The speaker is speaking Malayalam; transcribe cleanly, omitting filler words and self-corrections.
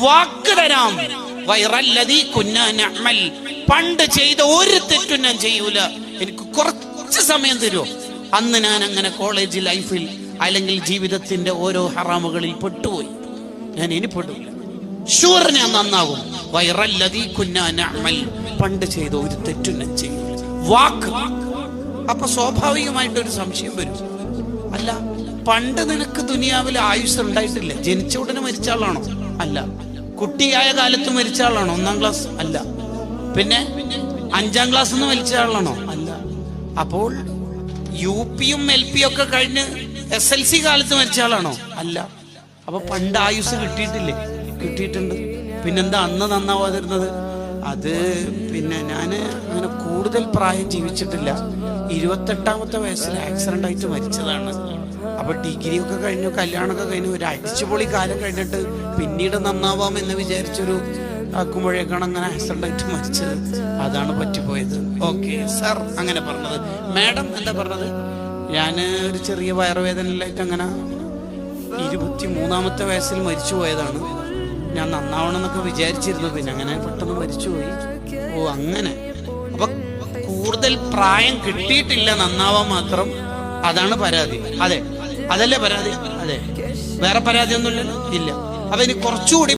വാക്ക് തരാം, പണ്ട് ചെയ്ത ഒരു തെറ്റും ഞാൻ ചെയ്യൂല, എനിക്ക് കുറച്ച് സമയം തരുമോ? അന്ന് ഞാൻ അങ്ങനെ കോളേജ് ലൈഫിൽ അല്ലെങ്കിൽ ജീവിതത്തിന്റെ ഓരോ ഹറാമുകളിൽ പെട്ടുപോയി, ഞാൻ ഇനി പെടില്ല, ഷുവർ ഞാൻ നന്നാകും. പണ്ട് ചെയ്ത ഒരു തെറ്റും ഞാൻ ചെയ്യൂല, വാക്ക്. അപ്പൊ സ്വാഭാവികമായിട്ടൊരു സംശയം വരും, അല്ല പണ്ട് നിനക്ക് ദുനിയാവിൽ ആയുസ് ഉണ്ടായിട്ടില്ല, ജനിച്ച ഉടനെ മരിച്ച ആളാണോ? അല്ല. കുട്ടിയായ കാലത്ത് മരിച്ച ആളാണോ? 1-ാം ക്ലാസ്? അല്ല. പിന്നെ 5-ാം ക്ലാസ് നിന്ന് മരിച്ച ആളാണോ? അല്ല. അപ്പോൾ UP-യും LP-യും ഒക്കെ കഴിഞ്ഞ് SLC കാലത്ത് മരിച്ച ആളാണോ? അല്ല. അപ്പൊ പണ്ട് ആയുസ് കിട്ടിയിട്ടില്ലേ? കിട്ടിയിട്ടുണ്ട്. പിന്നെന്താ അന്ന് നന്നാവാതിരുന്നത്? അത് പിന്നെ ഞാന് അങ്ങനെ കൂടുതൽ പ്രായം ജീവിച്ചിട്ടില്ല, 28-ാമത്തെ വയസ്സിൽ ആക്സിഡന്റ് ആയിട്ട് മരിച്ചതാണ്. അപ്പൊ ഡിഗ്രി ഒക്കെ കഴിഞ്ഞു, കല്യാണമൊക്കെ കഴിഞ്ഞു, ഒരു അടിച്ചുപൊളി കാലം കഴിഞ്ഞിട്ട് പിന്നീട് നന്നാവാം എന്ന് വിചാരിച്ചൊരു ആക്കുമ്പോഴേക്കാണ് അങ്ങനെ ആക്സിഡന്റ് ആയിട്ട് മരിച്ചത്. അതാണ് പറ്റിപ്പോയത്. ഓക്കെ സാർ അങ്ങനെ പറഞ്ഞത്. മാഡം എന്താ പറഞ്ഞത്? ഞാൻ ഒരു ചെറിയ വയറുവേദനയിലായിട്ട് അങ്ങനെ 23-ാമത്തെ വയസ്സിൽ മരിച്ചു പോയതാണ്. ഞാൻ നന്നാവണം എന്നൊക്കെ വിചാരിച്ചിരുന്നു, പിന്നെ അങ്ങനെ പെട്ടെന്ന് മരിച്ചുപോയി. ഓ അങ്ങനെ. അപ്പൊ കൂടുതൽ പ്രായം കിട്ടിയിട്ടില്ല, നന്നാവാൻ മാത്രം, അതാണ് പരാതി. അതെ, അതല്ലേ പരാതി? അതെ, വേറെ പരാതി ഒന്നുമില്ലല്ലോ. ഇല്ല. അപ്പൊ ഇനി കുറച്ചുകൂടി